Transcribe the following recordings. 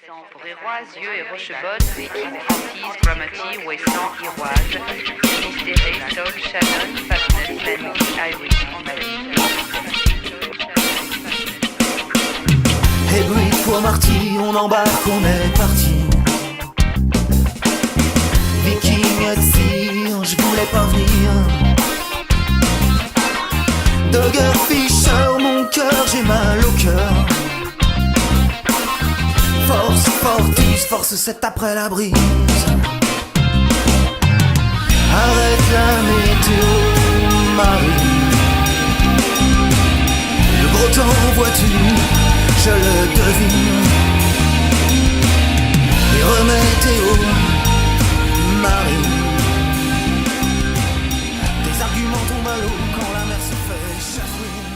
Bréroise, Yeux et Rochebonne, Viking, Antise, Gramati, Ouessant, Iroise, Finistéré, Sol, Shannon, Fatness, Landy, Irish, Hey bruit, toi Marty, on embarque, on est parti. Viking, Etsy, je voulais pas venir. Dogger Fisher, mon cœur, j'ai mal au cœur. Force, Fortis, force 7 après la brise. Arrête la météo, Marie. Le gros temps, vois-tu, je le devine. Et remétéo, Marie. Tes arguments tombent à l'eau quand la mer se fait chafouine.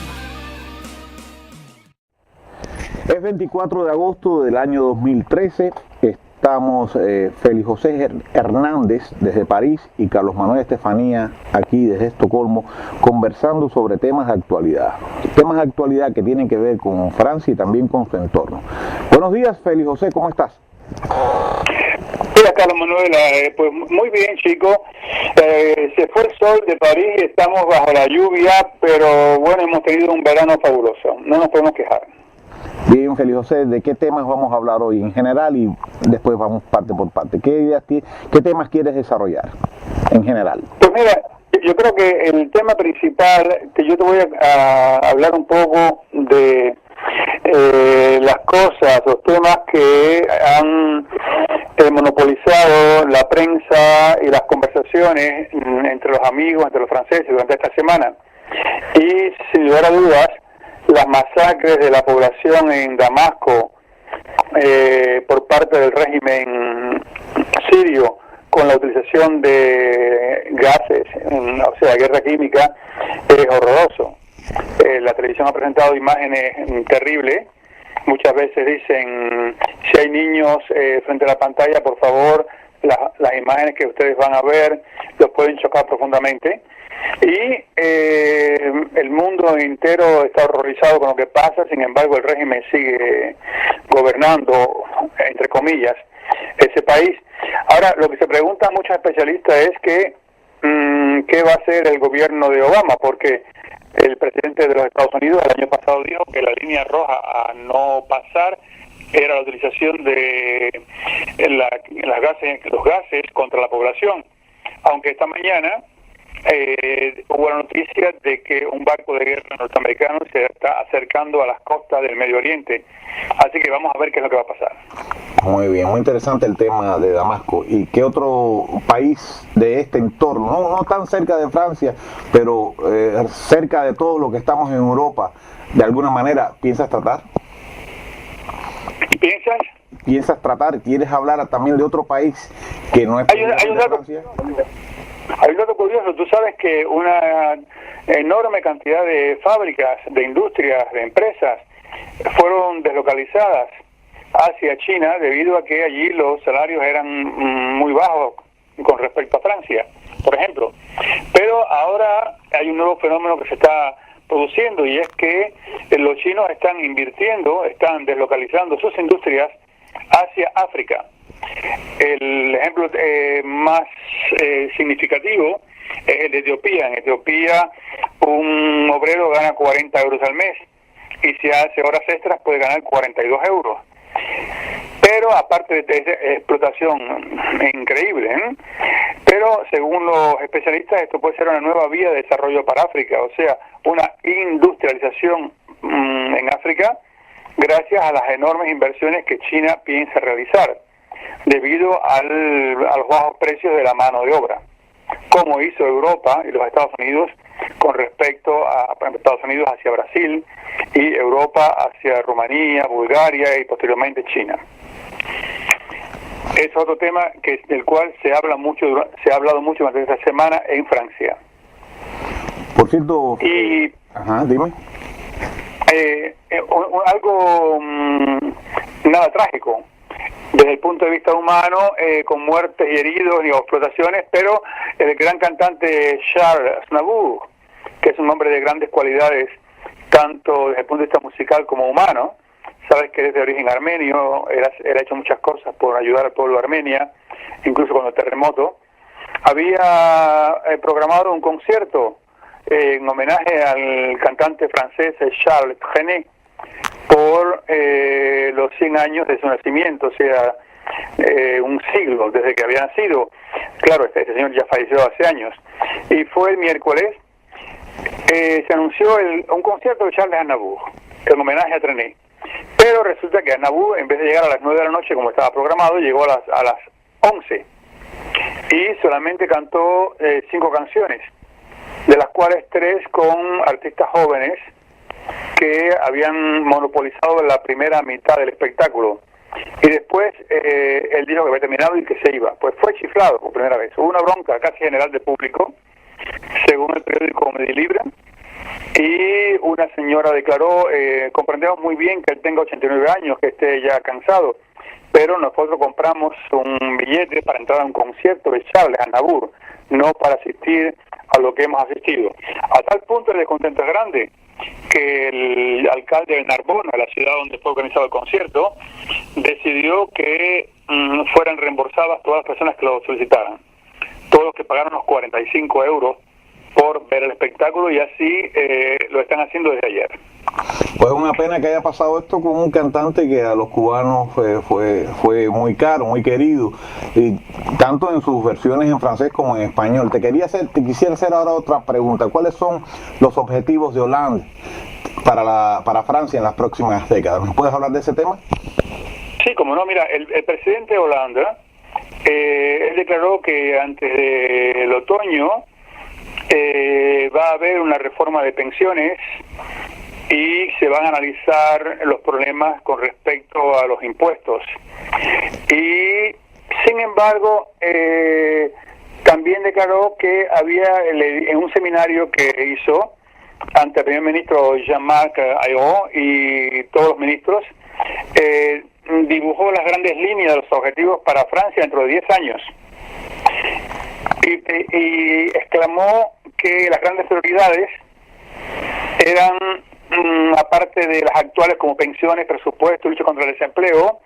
Es 24 de agosto del año 2013, estamos Félix José Hernández desde París y Carlos Manuel Estefanía aquí desde Estocolmo conversando sobre temas de actualidad que tienen que ver con Francia y también con su entorno. Buenos días Félix José, ¿cómo estás? Hola Carlos Manuel, pues muy bien chicos, se fue el sol de París, estamos bajo la lluvia, pero bueno, hemos tenido un verano fabuloso, no nos podemos quejar. Bien, Félix José, ¿de qué temas vamos a hablar hoy en general y después vamos parte por parte? ¿Qué temas quieres desarrollar en general? Pues mira, yo creo que el tema principal, que yo te voy a hablar un poco de las cosas, los temas que han monopolizado la prensa y las conversaciones entre los amigos, entre los franceses durante esta semana. Y sin lugar a dudas, las masacres de la población en Damasco por parte del régimen sirio con la utilización de gases, o sea, guerra química, es horroroso. La televisión ha presentado imágenes terribles. Muchas veces dicen, si hay niños frente a la pantalla, por favor, las imágenes que ustedes van a ver los pueden chocar profundamente. Y el mundo entero está horrorizado con lo que pasa, sin embargo el régimen sigue gobernando, entre comillas, ese país. Ahora, lo que se preguntan muchos especialistas es que ¿qué va a hacer el gobierno de Obama? Porque el presidente de los Estados Unidos el año pasado dijo que la línea roja a no pasar era la utilización de los gases contra la población, aunque esta mañana hubo la noticia de que un barco de guerra norteamericano se está acercando a las costas del Medio Oriente, así que vamos a ver qué es lo que va a pasar. Muy bien, muy interesante el tema de Damasco. ¿Y qué otro país de este entorno, no tan cerca de Francia, pero cerca de todo lo que estamos en Europa, de alguna manera piensas tratar? ¿Piensas tratar? ¿Quieres hablar también de otro país que no es Francia? Hay un dato curioso, tú sabes que una enorme cantidad de fábricas, de industrias, de empresas fueron deslocalizadas hacia China debido a que allí los salarios eran muy bajos con respecto a Francia, por ejemplo. Pero ahora hay un nuevo fenómeno que se está produciendo y es que los chinos están invirtiendo, están deslocalizando sus industrias hacia África. El ejemplo más significativo es el de Etiopía. En Etiopía un obrero gana 40 euros al mes y si hace horas extras puede ganar 42 euros. Pero aparte de esa explotación increíble, pero según los especialistas esto puede ser una nueva vía de desarrollo para África, o sea, una industrialización en África gracias a las enormes inversiones que China piensa realizar debido a los bajos precios de la mano de obra, como hizo Europa y los Estados Unidos con respecto a Estados Unidos hacia Brasil y Europa hacia Rumanía, Bulgaria y posteriormente China. Es otro tema del cual se ha hablado mucho durante esta semana en Francia. Por cierto, dime. Algo nada trágico desde el punto de vista humano, con muertes y heridos y explotaciones, pero el gran cantante Charles Aznavour, que es un hombre de grandes cualidades tanto desde el punto de vista musical como humano, sabes que es de origen armenio, él ha hecho muchas cosas por ayudar al pueblo de Armenia, incluso con el terremoto. Había programado un concierto en homenaje al cantante francés Charles Trenet por los 100 años de su nacimiento, o sea, un siglo desde que había nacido. Claro, este señor ya falleció hace años. Y fue el miércoles, se anunció un concierto de Charles Aznavour, en homenaje a Trenet. Pero resulta que Aznavour, en vez de llegar a las 9 de la noche como estaba programado, llegó a las 11. Y solamente cantó 5 canciones, de las cuales 3 con artistas jóvenes que habían monopolizado la primera mitad del espectáculo. Y después él dijo que había terminado y que se iba. Pues fue chiflado por primera vez. Hubo una bronca casi general del público, según el periódico Midi Libre, y una señora declaró, comprendemos muy bien que él tenga 89 años, que esté ya cansado, pero nosotros compramos un billete para entrar a un concierto de Charles Aznavour, no para asistir a lo que hemos asistido. A tal punto el descontento es grande que el alcalde de Narbona, la ciudad donde fue organizado el concierto, decidió que fueran reembolsadas todas las personas que lo solicitaran, todos los que pagaron los 45 euros por ver el espectáculo, y así lo están haciendo desde ayer. Pues una pena que haya pasado esto con un cantante que a los cubanos fue muy caro, muy querido, y tanto en sus versiones en francés como en español. Te quisiera hacer ahora otra pregunta. ¿Cuáles son los objetivos de Hollande para Francia en las próximas décadas? ¿Nos puedes hablar de ese tema? Sí, como no. Mira, el presidente Hollande, él declaró que antes del otoño va a haber una reforma de pensiones y se van a analizar los problemas con respecto a los impuestos. Y sin embargo, también declaró que había en un seminario que hizo ante el primer ministro Jean-Marc Ayrault y todos los ministros, dibujó las grandes líneas de los objetivos para Francia dentro de 10 años. Y exclamó que las grandes prioridades eran, aparte de las actuales como pensiones, presupuesto, lucha contra el desempleo,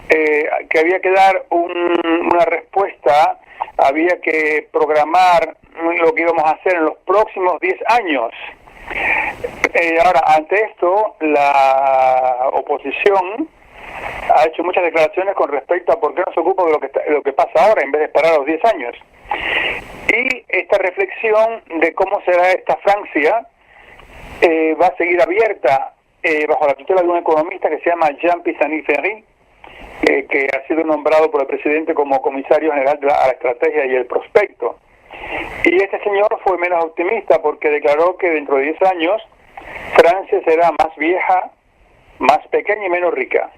que había que dar una respuesta, había que programar lo que íbamos a hacer en los próximos 10 años. Ahora, ante esto, la oposición ha hecho muchas declaraciones con respecto a por qué no se ocupa de lo que pasa ahora en vez de esperar a los 10 años. Y esta reflexión de cómo será esta Francia va a seguir abierta bajo la tutela de un economista que se llama Jean Pisani-Ferry, que ha sido nombrado por el presidente como comisario general a la estrategia y el prospecto. Y este señor fue menos optimista porque declaró que dentro de 10 años Francia será más vieja, más pequeña y menos rica,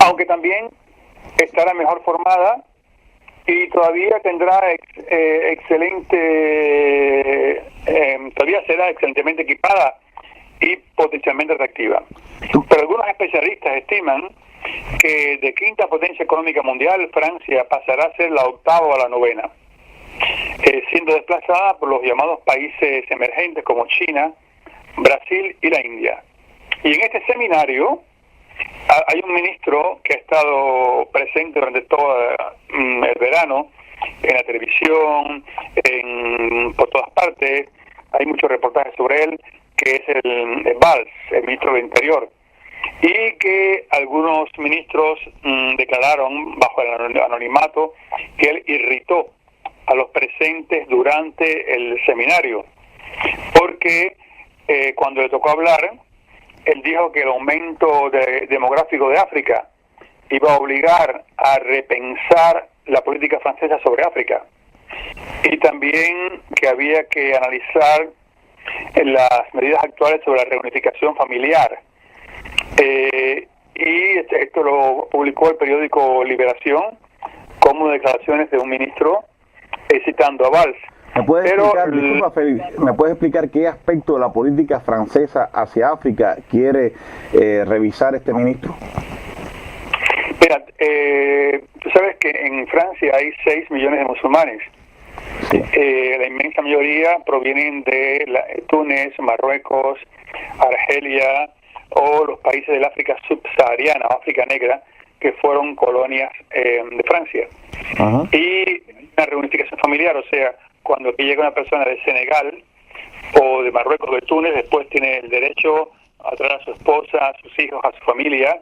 aunque también estará mejor formada y todavía tendrá todavía será excelentemente equipada y potencialmente atractiva. Pero algunos especialistas estiman que de quinta potencia económica mundial, Francia pasará a ser la octava o la novena, siendo desplazada por los llamados países emergentes como China, Brasil y la India. Y en este seminario hay un ministro que ha estado presente durante todo el verano en la televisión, por todas partes. Hay muchos reportajes sobre él, que es el Valls, el ministro del Interior, y que algunos ministros declararon bajo el anonimato que él irritó a los presentes durante el seminario, porque cuando le tocó hablar, él dijo que el aumento demográfico de África iba a obligar a repensar la política francesa sobre África, y también que había que analizar las medidas actuales sobre la reunificación familiar. Y esto lo publicó el periódico Liberación como declaraciones de un ministro citando a Valls. ¿Me puedes explicar qué aspecto de la política francesa hacia África quiere revisar este ministro? Mira, tú sabes que en Francia hay 6 millones de musulmanes. Sí. La inmensa mayoría provienen de Túnez, Marruecos, Argelia, o los países del África subsahariana o África negra, que fueron colonias de Francia. Ajá. Y una reunificación familiar, o sea, cuando aquí llega una persona de Senegal o de Marruecos o de Túnez, después tiene el derecho a traer a su esposa, a sus hijos, a su familia,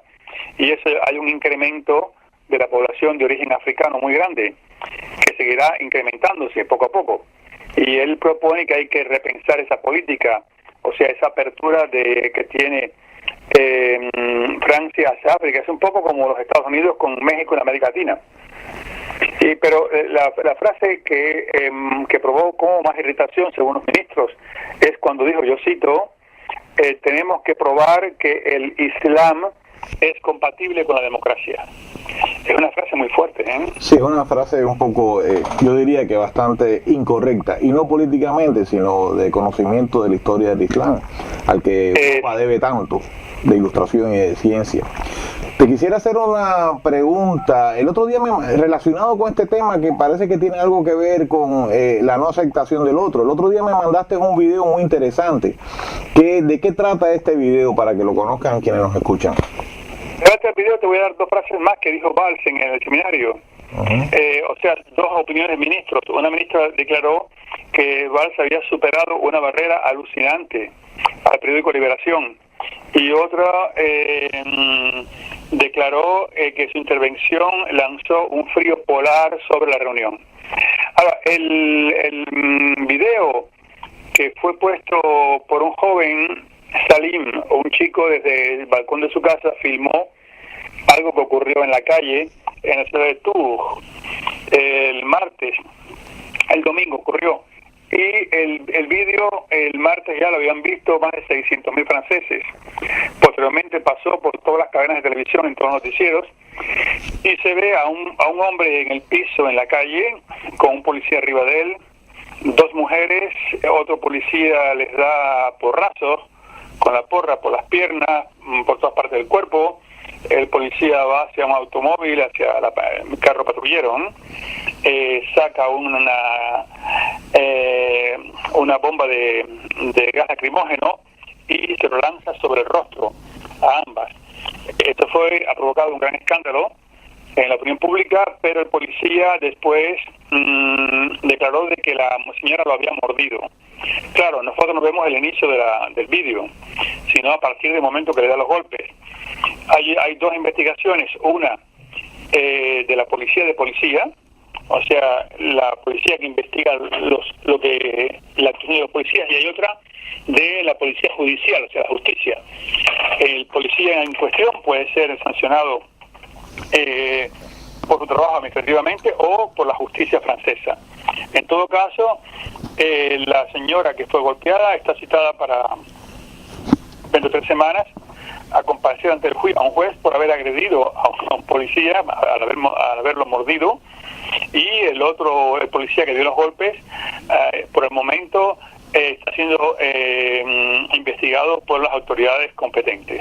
y eso hay un incremento de la población de origen africano muy grande, que seguirá incrementándose poco a poco. Y él propone que hay que repensar esa política, o sea, esa apertura que tiene Francia hacia África. Es un poco como los Estados Unidos con México en América Latina. Pero la frase que provocó más irritación, según los ministros, es cuando dijo, yo cito, tenemos que probar que el Islam es compatible con la democracia. Es una frase muy fuerte, ¿eh? Sí, es una frase un poco, yo diría que bastante incorrecta, y no políticamente, sino de conocimiento de la historia del Islam, al que Europa debe tanto, de ilustración y de ciencia. Te quisiera hacer una pregunta, el otro día relacionado con este tema que parece que tiene algo que ver con la no aceptación del otro. El otro día me mandaste un video muy interesante. ¿De qué trata este video para que lo conozcan quienes nos escuchan? Gracias al video te voy a dar dos frases más que dijo Valls en el seminario. O sea, dos opiniones de ministros. Una ministra declaró que Valls había superado una barrera alucinante al periódico Liberación, y otra declaró que su intervención lanzó un frío polar sobre la reunión. Ahora, el video que fue puesto por un joven, Salim, un chico desde el balcón de su casa, filmó algo que ocurrió en la calle en la ciudad de Tours el domingo ocurrió, y el vídeo el martes ya lo habían visto más de 600.000 franceses. Posteriormente pasó por todas las cadenas de televisión, en todos los noticieros, y se ve a un hombre en el piso en la calle con un policía arriba de él, dos mujeres, otro policía les da porrazos con la porra por las piernas, por todas partes del cuerpo. El policía va hacia un automóvil, hacia el carro patrullero, ¿no? Saca una bomba de gas lacrimógeno y se lo lanza sobre el rostro a ambas. Esto ha provocado un gran escándalo en la opinión pública, pero el policía después declaró de que la señora lo había mordido. Claro, nosotros no vemos el inicio del vídeo, sino a partir del momento que le da los golpes. Hay dos investigaciones, una de la policía, o sea, la policía que investiga la actuación de los policías, y hay otra de la policía judicial, o sea, la justicia. El policía en cuestión puede ser sancionado por su trabajo administrativamente o por la justicia francesa. En todo caso, la señora que fue golpeada está citada para 23 semanas a comparecer ante a un juez por haber agredido a un policía al haberlo mordido, y el policía que dio los golpes por el momento está siendo investigado por las autoridades competentes.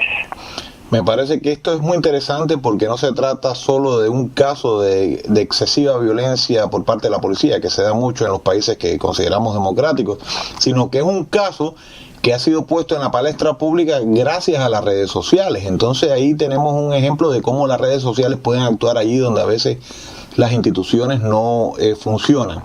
Me parece que esto es muy interesante porque no se trata solo de un caso de excesiva violencia por parte de la policía, que se da mucho en los países que consideramos democráticos, sino que es un caso que ha sido puesto en la palestra pública gracias a las redes sociales. Entonces ahí tenemos un ejemplo de cómo las redes sociales pueden actuar allí donde a veces las instituciones no funcionan.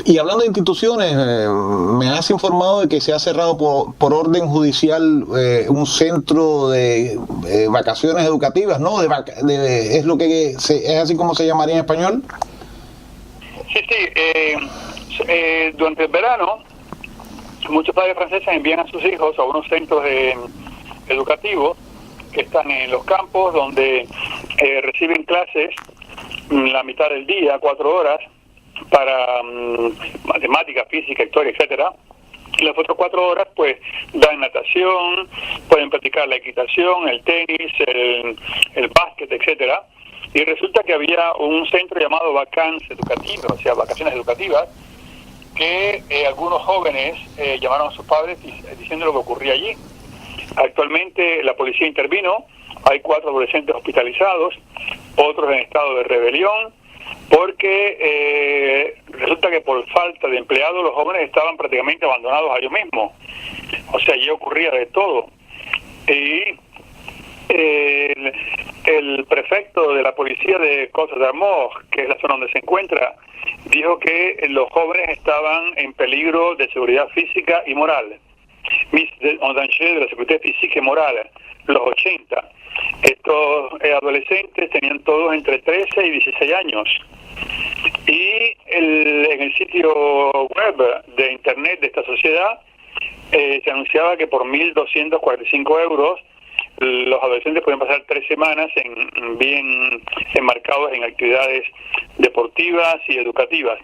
Y hablando de instituciones, me has informado de que se ha cerrado por orden judicial un centro de vacaciones educativas, ¿no? ¿Es lo que es así como se llamaría en español? Sí. Durante el verano, muchos padres franceses envían a sus hijos a unos centros educativos que están en los campos, donde reciben clases la mitad del día, 4 horas, para matemática, física, historia, etcétera. Y las otras 4 horas pues dan natación, pueden practicar la equitación, el tenis, el básquet, etcétera. Y resulta que había un centro llamado Vacances Educativas, o sea, vacaciones educativas, que algunos jóvenes llamaron a sus padres diciendo lo que ocurría allí. Actualmente la policía intervino, hay 4 adolescentes hospitalizados, otros en estado de rebelión, porque resulta que por falta de empleados los jóvenes estaban prácticamente abandonados a ellos mismos. O sea, allí ocurría de todo. Y El prefecto de la policía de Côte d'Armor, que es la zona donde se encuentra, dijo que los jóvenes estaban en peligro de seguridad física y moral. Mis en danger de la seguridad física y moral, los 80. Estos adolescentes tenían todos entre 13 y 16 años. Y en el sitio web de internet de esta sociedad se anunciaba que por 1.245 euros los adolescentes pueden pasar 3 semanas bien enmarcados en actividades deportivas y educativas.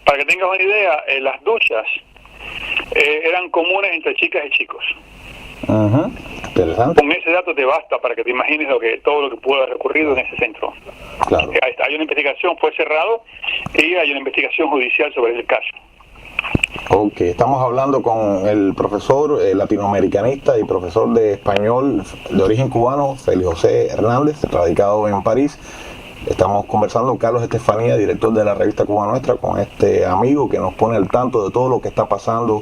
Para que tengas una idea, las duchas eran comunes entre chicas y chicos. Ajá, interesante. Con ese dato te basta para que te imagines todo lo que pudo haber ocurrido en ese centro. Claro. Hay una investigación, fue cerrado, y hay una investigación judicial sobre el caso. Ok, estamos hablando con el profesor latinoamericanista y profesor de español de origen cubano, Félix José Hernández, radicado en París. Estamos conversando con Carlos Estefanía, director de la revista Cuba Nuestra, con este amigo que nos pone al tanto de todo lo que está pasando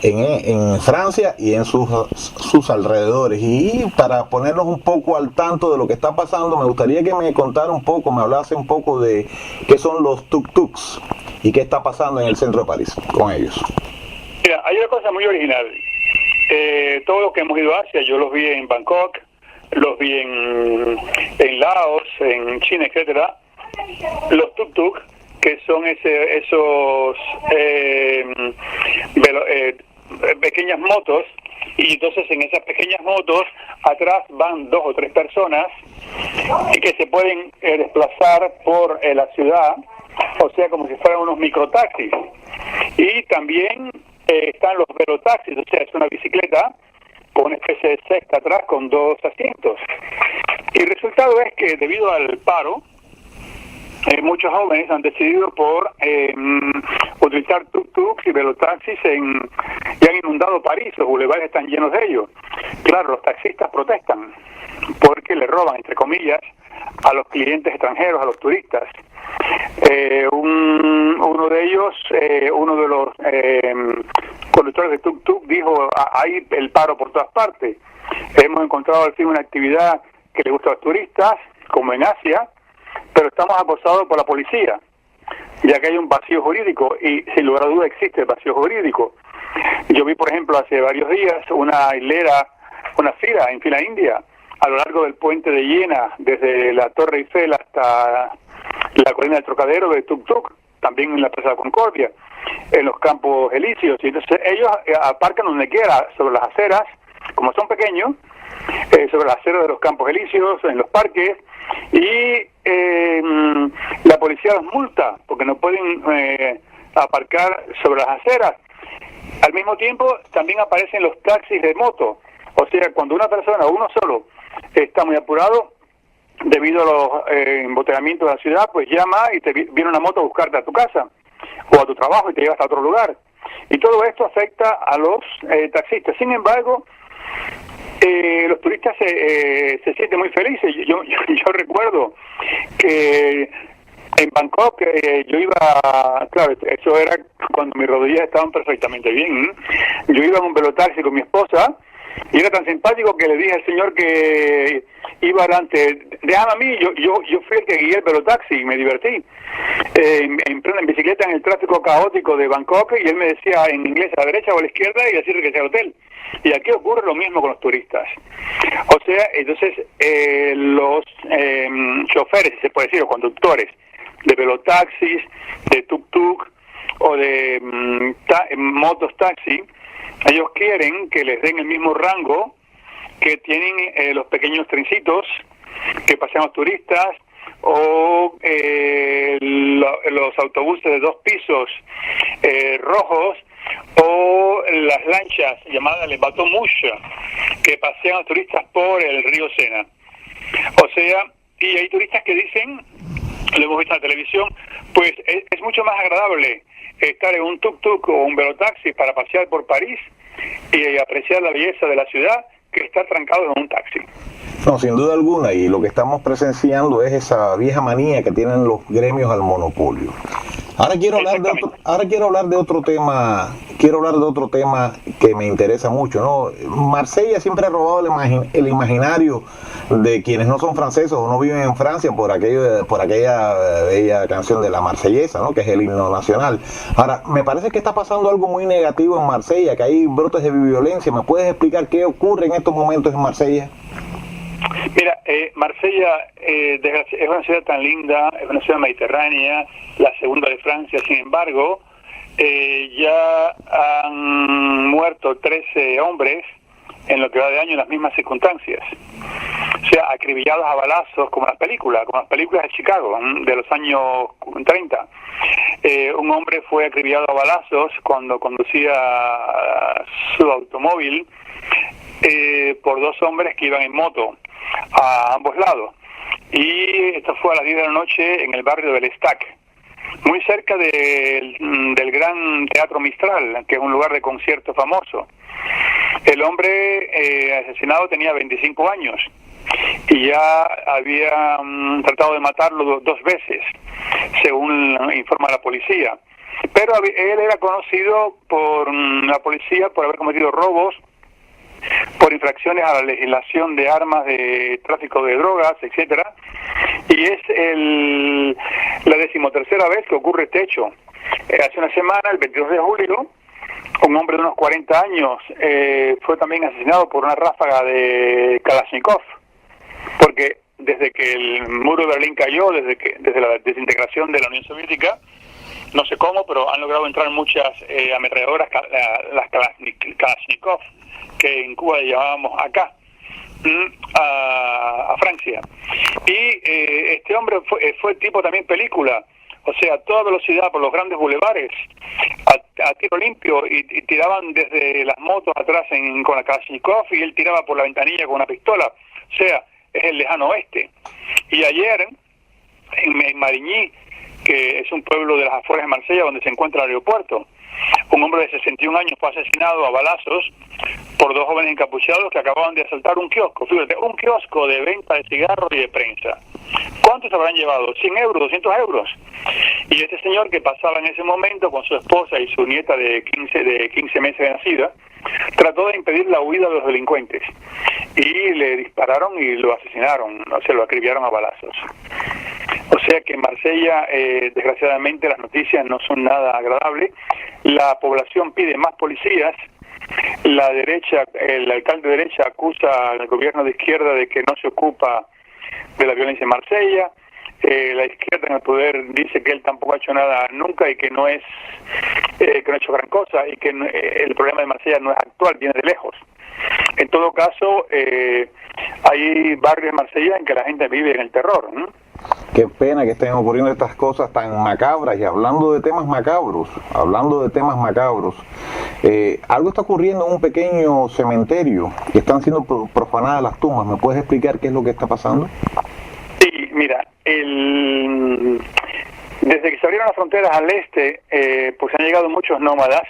en Francia y en sus alrededores. Y para ponernos un poco al tanto de lo que está pasando, me gustaría que me contara un poco, me hablase un poco de qué son los tuk-tuks y qué está pasando en el centro de París con ellos. Mira, hay una cosa muy original. Todos los que hemos ido a Asia, yo los vi en Bangkok, los vi en Laos, en China, etcétera. Los tuk-tuk, que son esos pequeñas motos, y entonces en esas pequeñas motos atrás van 2 o 3 personas y que se pueden desplazar por la ciudad, o sea, como si fueran unos microtaxis. Y también están los velotaxis, o sea, es una bicicleta con una especie de cesta atrás con 2 asientos. Y el resultado es que debido al paro, muchos jóvenes han decidido por utilizar tuk-tuks y velotaxis y han inundado París. Los bulevares están llenos de ellos. Claro, los taxistas protestan porque le roban, entre comillas, a los clientes extranjeros, a los turistas. Uno de ellos, uno de los conductores de tuk-tuk dijo: hay el paro por todas partes. Hemos encontrado al fin una actividad que le gusta a los turistas, como en Asia, pero estamos acosados por la policía, ya que hay un vacío jurídico, y sin lugar a duda existe el vacío jurídico. Yo vi, por ejemplo, hace varios días una fila en fila india, a lo largo del puente de Iena, desde la Torre Eiffel hasta la colina del Trocadero, de tuk-tuk, también en la Plaza de Concordia, en los Campos Elíseos. Y entonces ellos aparcan donde quiera, sobre las aceras, como son pequeños, sobre las aceras de los Campos Elíseos, en los parques, y la policía los multa porque no pueden aparcar sobre las aceras. Al mismo tiempo también aparecen los taxis de moto, o sea, cuando una persona, uno solo, está muy apurado debido a los embotellamientos de la ciudad, pues llama y te viene una moto a buscarte a tu casa o a tu trabajo y te lleva hasta otro lugar. Y todo esto afecta a los taxistas. Sin embargo, los turistas se sienten muy felices. Yo recuerdo que en Bangkok yo iba, claro, eso era cuando mis rodillas estaban perfectamente bien. Yo iba en un velotaxi con mi esposa y era tan simpático que le dije al señor que iba adelante: déjame a mí, yo fui el que guié el velotaxi y me divertí en bicicleta en el tráfico caótico de Bangkok, y él me decía en inglés a la derecha o a la izquierda y decirle que sea el hotel. Y aquí ocurre lo mismo con los turistas. O sea, entonces los choferes, si se puede decir, o conductores de velotaxis, de tuk-tuk o de motos taxi, ellos quieren que les den el mismo rango que tienen los pequeños trencitos que pasean los turistas, o los autobuses de 2 pisos rojos, o las lanchas llamadas les bateaux mouche que pasean a los turistas por el río Sena. O sea, y hay turistas que dicen, lo hemos visto en la televisión, pues es mucho más agradable estar en un tuk-tuk o un velotaxi para pasear por París y apreciar la belleza de la ciudad que estar trancado en un taxi. No, sin duda alguna, y lo que estamos presenciando es esa vieja manía que tienen los gremios al monopolio. Ahora quiero hablar de otro tema. Quiero hablar de otro tema que me interesa mucho, ¿no? Marsella siempre ha robado el imaginario de quienes no son franceses o no viven en Francia por aquella bella canción de la Marsellesa, ¿no? Que es el himno nacional. Ahora, me parece que está pasando algo muy negativo en Marsella, que hay brotes de violencia. ¿Me puedes explicar qué ocurre en estos momentos en Marsella? Mira, Marsella es una ciudad tan linda, es una ciudad mediterránea, la segunda de Francia. Sin embargo, ya han muerto 13 hombres en lo que va de año en las mismas circunstancias. O sea, acribillados a balazos, como las películas de Chicago, de los años 30. Un hombre fue acribillado a balazos cuando conducía su automóvil por dos hombres que iban en moto a ambos lados. Y esto fue a las 10 de la noche en el barrio del Estac, muy cerca del Gran Teatro Mistral, que es un lugar de concierto famoso. El hombre asesinado tenía 25 años y ya había tratado de matarlo dos veces, según informa la policía. Pero él era conocido por la policía por haber cometido robos, por infracciones a la legislación de armas, de tráfico de drogas, etcétera, y es la 13ª vez que ocurre este hecho. Hace una semana, el 22 de julio, un hombre de unos 40 años fue también asesinado por una ráfaga de Kalashnikov, porque desde que el muro de Berlín cayó, desde la desintegración de la Unión Soviética, no sé cómo, pero han logrado entrar muchas ametralladoras, las Kalashnikov, que en Cuba llamábamos acá, a Francia. Y este hombre fue tipo también película, o sea, a toda velocidad por los grandes bulevares, a tiro limpio, y tiraban desde las motos atrás con la Kalashnikov, y él tiraba por la ventanilla con una pistola. O sea, es el lejano oeste. Y ayer, en Marigny, que es un pueblo de las afueras de Marsella donde se encuentra el aeropuerto, un hombre de 61 años fue asesinado a balazos por dos jóvenes encapuchados que acababan de asaltar un kiosco. Fíjate, un kiosco de venta de cigarros y de prensa. ¿Cuántos habrán llevado? 100 euros, 200 euros. Y este señor, que pasaba en ese momento con su esposa y su nieta de 15 meses de nacida, trató de impedir la huida de los delincuentes. Y le dispararon y lo asesinaron, o sea, lo acribillaron a balazos. O sea que en Marsella, desgraciadamente, las noticias no son nada agradables. La población pide más policías. La derecha, el alcalde de derecha acusa al gobierno de izquierda de que no se ocupa de la violencia en Marsella. La izquierda en el poder dice que él tampoco ha hecho nada nunca y que no ha hecho gran cosa, y que el problema de Marsella no es actual, viene de lejos. En todo caso, hay barrios de Marsella en que la gente vive en el terror, ¿no? Qué pena que estén ocurriendo estas cosas tan macabras. Y hablando de temas macabros, algo está ocurriendo en un pequeño cementerio, que están siendo profanadas las tumbas. ¿Me puedes explicar qué es lo que está pasando? Sí, mira, desde que se abrieron las fronteras al este, pues han llegado muchos nómadas,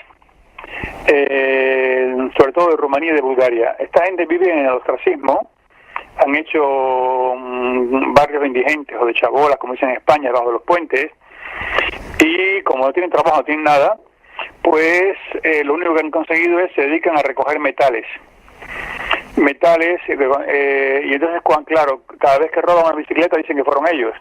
sobre todo de Rumanía y de Bulgaria. Esta gente vive en el ostracismo, han hecho barrios de indigentes o de chabolas, como dicen en España, bajo los puentes, y como no tienen trabajo, no tienen nada, pues lo único que han conseguido es se dedican a recoger metales, y entonces, claro, cada vez que roban una bicicleta dicen que fueron ellos,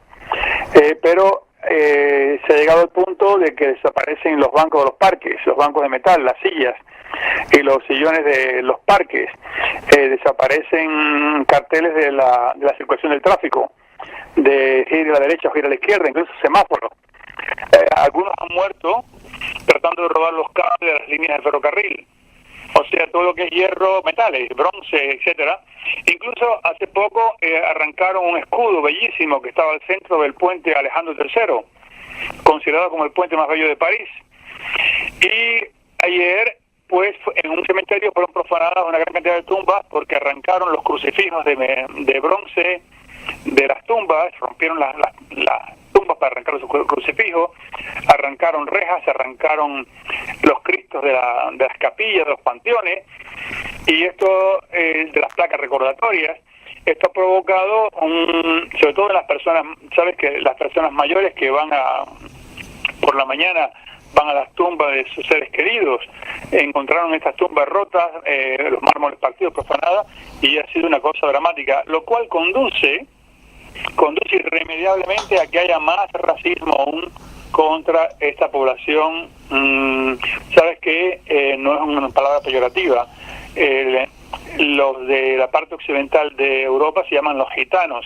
pero se ha llegado al punto de que desaparecen los bancos de los parques, los bancos de metal, las sillas y los sillones de los parques, desaparecen carteles de la circulación del tráfico, de giro a la derecha o giro a la izquierda, incluso semáforos. Algunos han muerto tratando de robar los cables de las líneas de ferrocarril, o sea, todo lo que es hierro, metales, bronce, etcétera. Incluso hace poco arrancaron un escudo bellísimo que estaba al centro del puente Alejandro III, considerado como el puente más bello de París. Y ayer, pues, en un cementerio fueron profanadas una gran cantidad de tumbas porque arrancaron los crucifijos de bronce de las tumbas, rompieron las tumbas para arrancar los crucifijos, arrancaron rejas, arrancaron los cristos de las capillas, de los panteones, y esto de las placas recordatorias. Esto ha provocado, sobre todo en las personas, sabes que las personas mayores que van por la mañana van a las tumbas de sus seres queridos, encontraron estas tumbas rotas, los mármoles partidos, profanadas, y ha sido una cosa dramática, lo cual conduce irremediablemente a que haya más racismo aún contra esta población. Sabes que no es una palabra peyorativa. Los de la parte occidental de Europa se llaman los gitanos,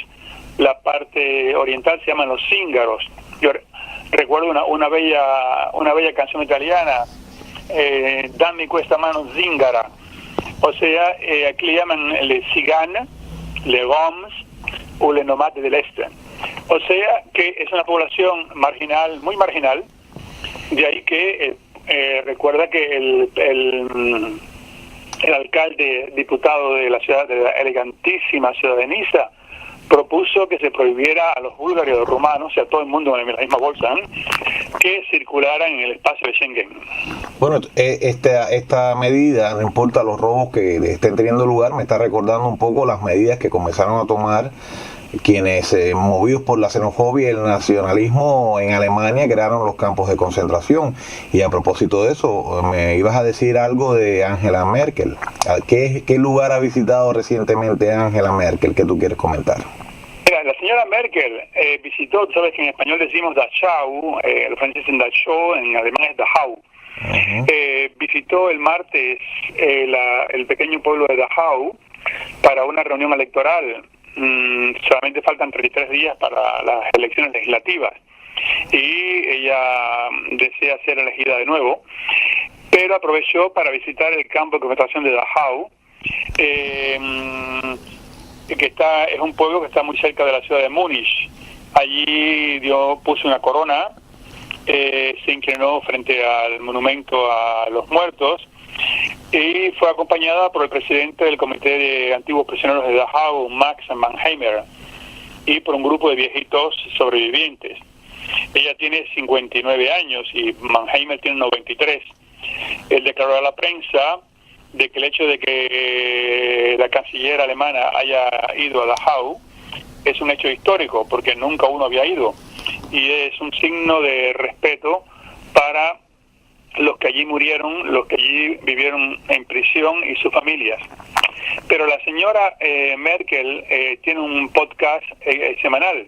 la parte oriental se llaman los cíngaros. Yo recuerdo una bella canción italiana, Dammi questa mano zingara, o sea, aquí le llaman le cigane, le goms o le nomade del este, o sea que es una población marginal, muy marginal. De ahí que recuerda que el alcalde diputado de la ciudad, de la elegantísima ciudad de Niza, propuso que se prohibiera a los búlgaros y a los rumanos, o sea, a todo el mundo en la misma bolsa, que circularan en el espacio de Schengen. Bueno, esta medida, no importa los robos que estén teniendo lugar, me está recordando un poco las medidas que comenzaron a tomar quienes, movidos por la xenofobia y el nacionalismo en Alemania, crearon los campos de concentración. Y a propósito de eso, me ibas a decir algo de Angela Merkel. ¿Qué lugar ha visitado recientemente Angela Merkel que tú quieres comentar? Mira, la señora Merkel visitó, tú sabes que en español decimos Dachau, los franceses en Dachau, en alemán es Dachau. Visitó el martes el pequeño pueblo de Dachau para una reunión electoral. Solamente faltan 33 días para las elecciones legislativas y ella desea ser elegida de nuevo, pero aprovechó para visitar el campo de concentración de Dachau, que es un pueblo que está muy cerca de la ciudad de Múnich. Allí puso una corona, se inclinó frente al monumento a los muertos y fue acompañada por el presidente del Comité de Antiguos Prisioneros de Dachau, Max Mannheimer, y por un grupo de viejitos sobrevivientes. Ella tiene 59 años y Mannheimer tiene 93. Él declaró a la prensa de que el hecho de que la canciller alemana haya ido a Dachau es un hecho histórico, porque nunca uno había ido, y es un signo de respeto para los que allí murieron, los que allí vivieron en prisión y sus familias. Pero la señora Merkel tiene un podcast semanal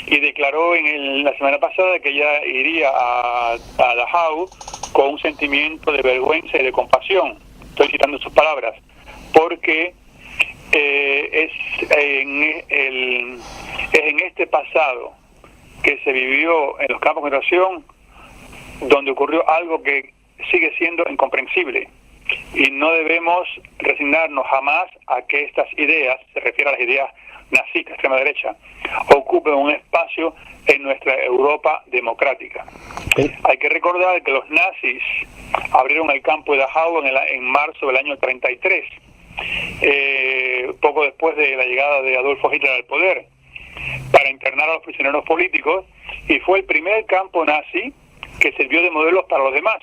y declaró la semana pasada que ella iría a Dachau con un sentimiento de vergüenza y de compasión. Estoy citando sus palabras, porque es en este pasado que se vivió en los campos de concentración donde ocurrió algo que sigue siendo incomprensible, y no debemos resignarnos jamás a que estas ideas, se refiere a las ideas nazistas, extrema derecha, ocupen un espacio en nuestra Europa democrática. Hay que recordar que los nazis abrieron el campo de Dachau en marzo del año 33, poco después de la llegada de Adolfo Hitler al poder, para internar a los prisioneros políticos, y fue el primer campo nazi que sirvió de modelos para los demás.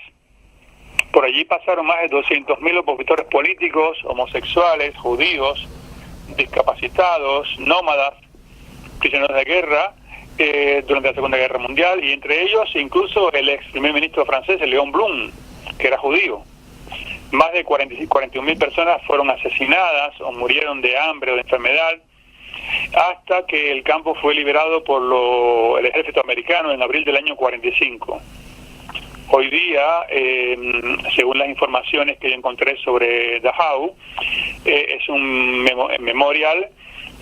Por allí pasaron más de 200.000 opositores políticos, homosexuales, judíos, discapacitados, nómadas, prisioneros de guerra durante la Segunda Guerra Mundial, y entre ellos incluso el ex primer ministro francés, Léon Blum, que era judío. Más de 41.000 personas fueron asesinadas o murieron de hambre o de enfermedad, hasta que el campo fue liberado por el ejército americano en abril del año 45. Hoy día, según las informaciones que yo encontré sobre Dachau, es un memorial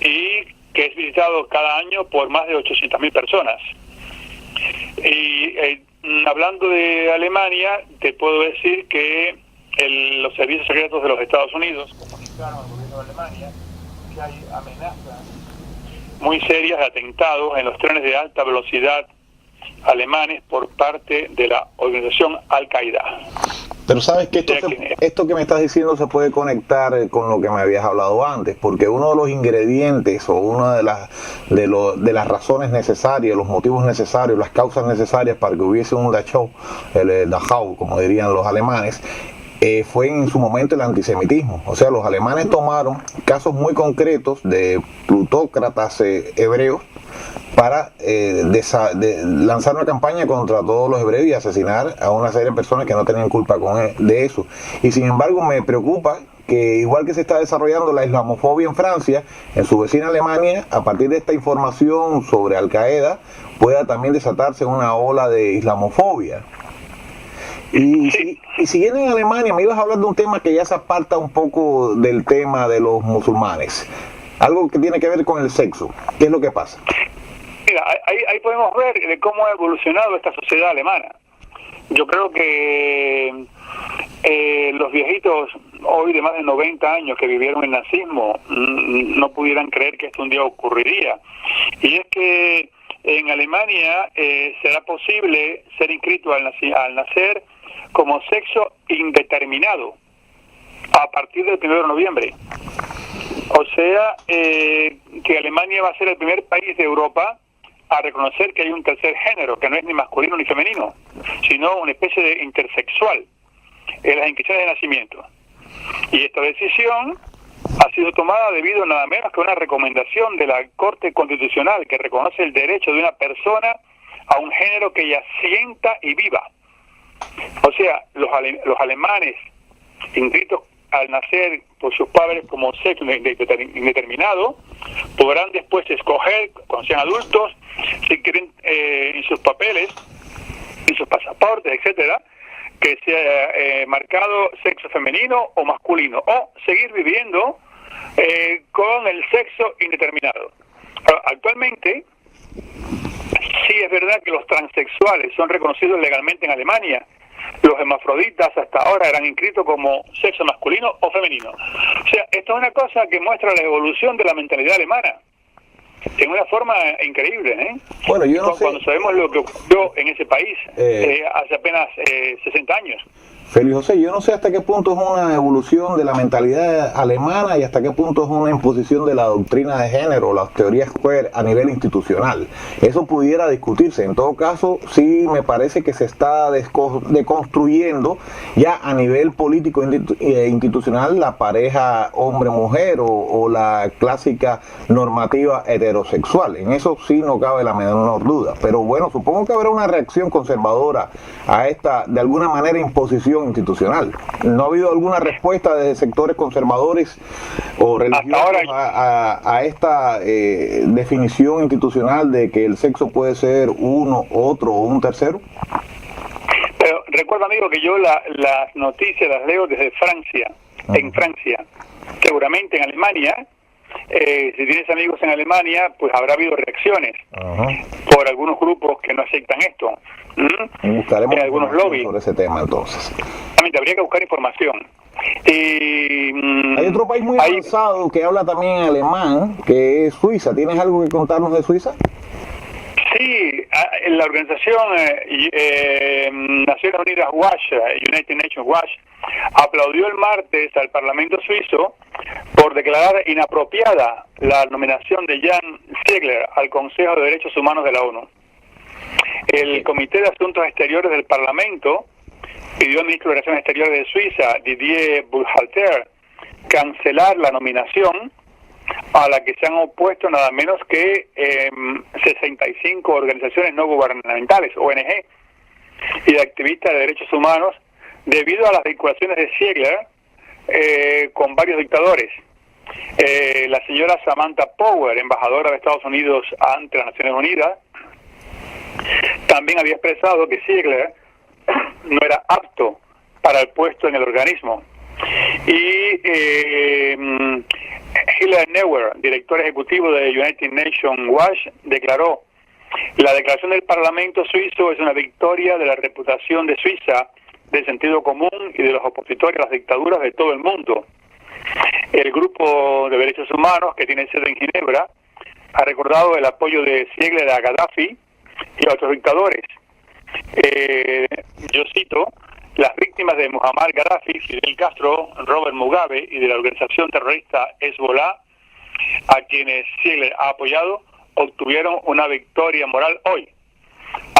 y que es visitado cada año por más de 800.000 personas. Y hablando de Alemania, te puedo decir que los servicios secretos de los Estados Unidos comunicaron al gobierno de Alemania que hay amenazas muy serias de atentados en los trenes de alta velocidad alemanes por parte de la organización Al-Qaeda. Pero sabes que esto que me estás diciendo se puede conectar con lo que me habías hablado antes, porque uno de los ingredientes o una de las razones necesarias, los motivos necesarios, las causas necesarias para que hubiese un Dachau, el Dachau, como dirían los alemanes, fue en su momento el antisemitismo. O sea, los alemanes tomaron casos muy concretos de plutócratas hebreos para lanzar una campaña contra todos los hebreos y asesinar a una serie de personas que no tenían culpa de eso. Y sin embargo me preocupa que igual que se está desarrollando la islamofobia en Francia, en su vecina Alemania, a partir de esta información sobre Al Qaeda, pueda también desatarse una ola de islamofobia. Y siguiendo en Alemania, me ibas a hablar de un tema que ya se aparta un poco del tema de los musulmanes, algo que tiene que ver con el sexo. ¿Qué es lo que pasa? Mira, ahí podemos ver de cómo ha evolucionado esta sociedad alemana. Yo creo que los viejitos hoy de más de 90 años que vivieron el nazismo no pudieran creer que esto un día ocurriría. Y es que en Alemania será posible ser inscrito al nacer como sexo indeterminado a partir del 1 de noviembre. O sea, que Alemania va a ser el primer país de Europa a reconocer que hay un tercer género, que no es ni masculino ni femenino, sino una especie de intersexual en las inscripciones de nacimiento. Y esta decisión ha sido tomada debido nada menos que a una recomendación de la Corte Constitucional que reconoce el derecho de una persona a un género que ella sienta y viva. O sea, los alemanes inscritos al nacer por sus padres como sexo indeterminado podrán después escoger, cuando sean adultos, si quieren en sus papeles, en sus pasaportes, etcétera, que sea marcado sexo femenino o masculino, o seguir viviendo con el sexo indeterminado. Actualmente, sí es verdad que los transexuales son reconocidos legalmente en Alemania. Los hermafroditas hasta ahora eran inscritos como sexo masculino o femenino. O sea, esto es una cosa que muestra la evolución de la mentalidad alemana en una forma increíble, ¿eh? Bueno, yo no sé. Cuando sabemos lo que ocurrió en ese país hace apenas 60 años. Félix José, yo no sé hasta qué punto es una evolución de la mentalidad alemana y hasta qué punto es una imposición de la doctrina de género, las teorías queer a nivel institucional. Eso pudiera discutirse. En todo caso, sí me parece que se está deconstruyendo ya a nivel político e institucional la pareja hombre-mujer o la clásica normativa heterosexual. En eso sí no cabe la menor duda. Pero bueno, supongo que habrá una reacción conservadora a esta, de alguna manera, imposición institucional. ¿No ha habido alguna respuesta de sectores conservadores o religiosos a esta definición institucional de que el sexo puede ser uno, otro o un tercero? Pero recuerda, amigo, que yo las noticias las leo desde Francia, en Francia. Seguramente en Alemania, si tienes amigos en Alemania, pues habrá habido reacciones por algunos grupos que no aceptan esto. Buscaremos algunos lobbies sobre ese tema, entonces. Habría que buscar información. Hay otro país muy avanzado que habla también alemán, que es Suiza. ¿Tienes algo que contarnos de Suiza? Sí, la organización Naciones Unidas Watch, United Nations Watch, aplaudió el martes al Parlamento suizo por declarar inapropiada la nominación de Jan Ziegler al Consejo de Derechos Humanos de la ONU. El Comité de Asuntos Exteriores del Parlamento pidió al ministro de Relaciones Exteriores de Suiza, Didier Buchhalter, cancelar la nominación a la que se han opuesto nada menos que 65 organizaciones no gubernamentales, ONG, y de activistas de derechos humanos, debido a las vinculaciones de Ziegler con varios dictadores. La señora Samantha Power, embajadora de Estados Unidos ante las Naciones Unidas, también había expresado que Ziegler no era apto para el puesto en el organismo. Y Hillel Neuer, director ejecutivo de United Nations Watch, declaró: la declaración del Parlamento suizo es una victoria de la reputación de Suiza, del sentido común y de los opositores a las dictaduras de todo el mundo. El grupo de derechos humanos, que tiene sede en Ginebra, ha recordado el apoyo de Ziegler a Gaddafi y a otros dictadores. Yo cito: las víctimas de Muammar Gaddafi, Fidel Castro, Robert Mugabe y de la organización terrorista Hezbollah, a quienes Ziegler ha apoyado, obtuvieron una victoria moral hoy.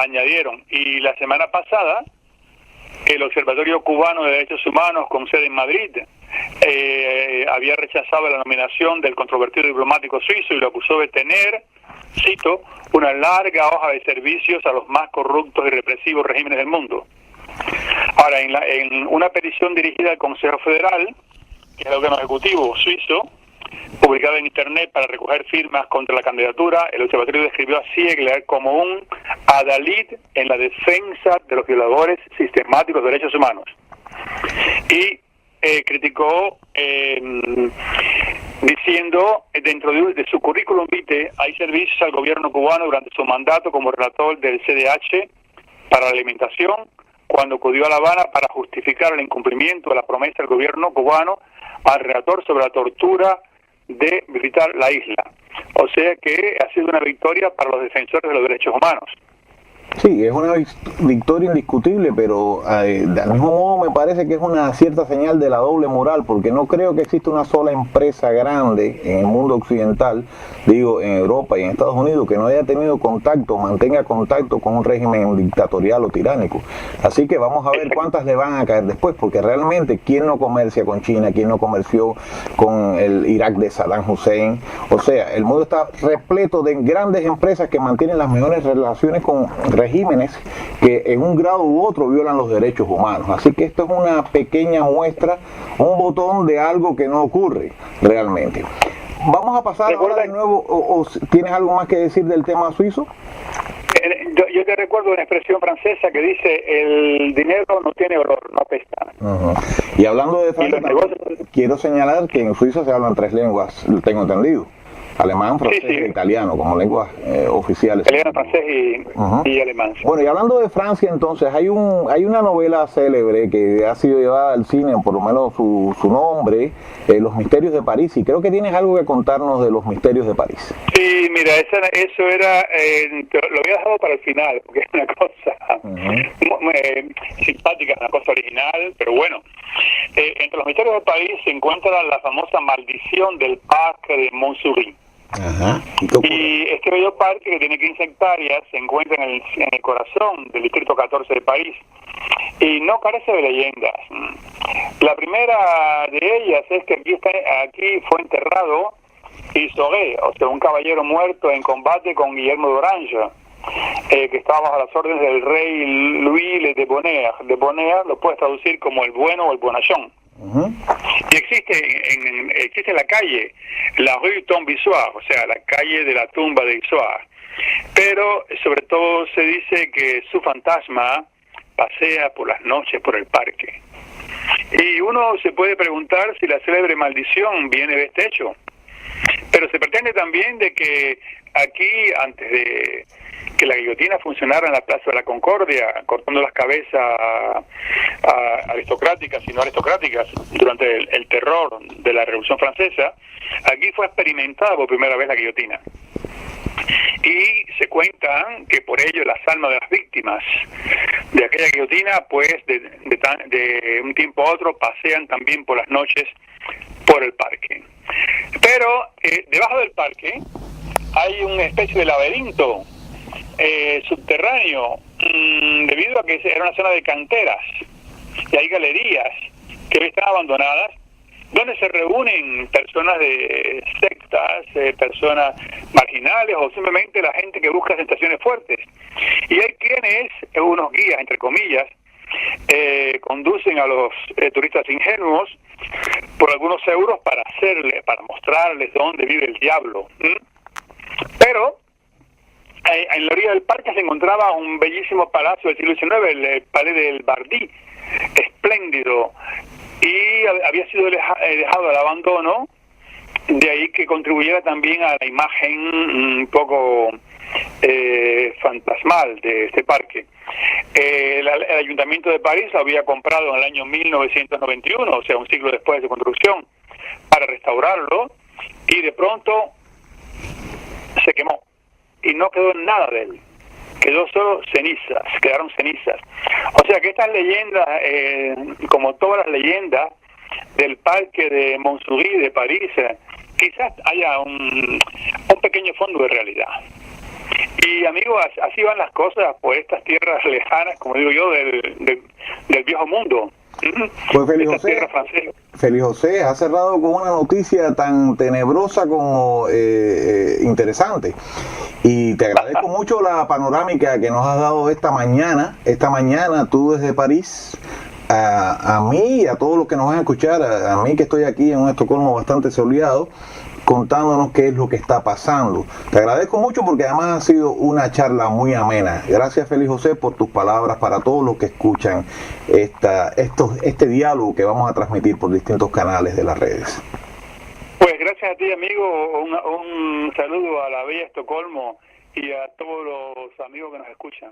Añadieron, y la semana pasada, el Observatorio Cubano de Derechos Humanos, con sede en Madrid, había rechazado la nominación del controvertido diplomático suizo y lo acusó de tener cito, una larga hoja de servicios a los más corruptos y represivos regímenes del mundo. Ahora, en una petición dirigida al Consejo Federal, que es el órgano ejecutivo suizo, publicada en Internet para recoger firmas contra la candidatura, el observatorio describió a Ziegler como un adalid en la defensa de los violadores sistemáticos de derechos humanos. Y criticó diciendo, dentro de su currículum vitae, hay servicios al gobierno cubano durante su mandato como relator del CDH para la alimentación, cuando acudió a La Habana para justificar el incumplimiento de la promesa del gobierno cubano al relator sobre la tortura de visitar la isla. O sea que ha sido una victoria para los defensores de los derechos humanos. Sí, es una victoria indiscutible, pero del mismo modo me parece que es una cierta señal de la doble moral, porque no creo que exista una sola empresa grande en el mundo occidental, digo, en Europa y en Estados Unidos, que no haya tenido contacto, mantenga contacto con un régimen dictatorial o tiránico. Así que vamos a ver cuántas le van a caer después, porque realmente, ¿quién no comercia con China? ¿Quién no comerció con el Irak de Saddam Hussein? O sea, el mundo está repleto de grandes empresas que mantienen las mejores relaciones con regímenes que en un grado u otro violan los derechos humanos. Así que esto es una pequeña muestra, un botón de algo que no ocurre realmente. Vamos a pasar ahora de nuevo, o ¿tienes algo más que decir del tema suizo? Yo te recuerdo una expresión francesa que dice, el dinero no tiene olor, no apesta. Y hablando de Francia, quiero señalar que en Suiza se hablan 3 lenguas, tengo entendido. Alemán, francés e italiano como lenguas oficiales. Italiano, francés y alemán. Bueno, y hablando de Francia, entonces, hay una novela célebre que ha sido llevada al cine, por lo menos su nombre, Los Misterios de París, y creo que tienes algo que contarnos de Los Misterios de París. Sí, mira, eso era, lo había dejado para el final, porque es una cosa simpática, una cosa original, pero bueno. Entre Los Misterios de París se encuentra la famosa maldición del Parque de Montsouris. Y este bello parque, que tiene 15 hectáreas, se encuentra en el corazón del distrito 14 de París y no carece de leyendas. La primera de ellas es que aquí fue enterrado Isouret, o sea, un caballero muerto en combate con Guillermo d'Orange, que estaba bajo las órdenes del rey Louis de Bonheur. De Bonheur lo puedes traducir como el bueno o el bonachón. Y existe la calle, la rue Tombe Issoire, o sea, la calle de la tumba de Issoire. Pero sobre todo se dice que su fantasma pasea por las noches por el parque. Y uno se puede preguntar si la célebre maldición viene de este hecho. Pero se pretende también de que aquí, antes de que la guillotina funcionara en la Plaza de la Concordia, cortando las cabezas aristocráticas y no aristocráticas durante el terror de la Revolución Francesa, aquí fue experimentada por primera vez la guillotina. Y se cuenta que por ello las almas de las víctimas de aquella guillotina, pues de un tiempo a otro pasean también por las noches por el parque. Pero debajo del parque hay una especie de laberinto subterráneo, debido a que era una zona de canteras y hay galerías que están abandonadas, donde se reúnen personas de sectas, personas marginales o simplemente la gente que busca sensaciones fuertes. Y hay quienes, unos guías entre comillas, conducen a los turistas ingenuos por algunos euros para mostrarles dónde vive el diablo. Pero en la orilla del parque se encontraba un bellísimo palacio del siglo XIX, el Palais del Bardi, espléndido, y había sido dejado al abandono, de ahí que contribuyera también a la imagen un poco fantasmal de este parque. El Ayuntamiento de París lo había comprado en el año 1991, o sea, un siglo después de su construcción, para restaurarlo, y de pronto se quemó y no quedó nada de él, quedó solo cenizas, quedaron cenizas. O sea que estas leyendas, como todas las leyendas del parque de Montsouris de París, quizás haya un pequeño fondo de realidad. Y amigos, así van las cosas por estas tierras lejanas, como digo yo, del viejo mundo. Pues tierra francesa. Félix José ha cerrado con una noticia tan tenebrosa como interesante. Y te agradezco mucho la panorámica que nos has dado esta mañana. Esta mañana tú desde París, a mí y a todos los que nos van a escuchar, a mí que estoy aquí en un Estocolmo bastante soleado, contándonos qué es lo que está pasando. Te agradezco mucho porque además ha sido una charla muy amena. Gracias, Félix José, por tus palabras para todos los que escuchan este diálogo que vamos a transmitir por distintos canales de las redes. Pues gracias a ti, amigo. Un saludo a la bella Estocolmo y a todos los amigos que nos escuchan.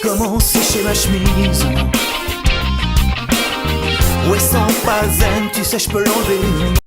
Comment sécher ma chemise? Ouais, sans pas zen, tu sais, je peux l'enlever.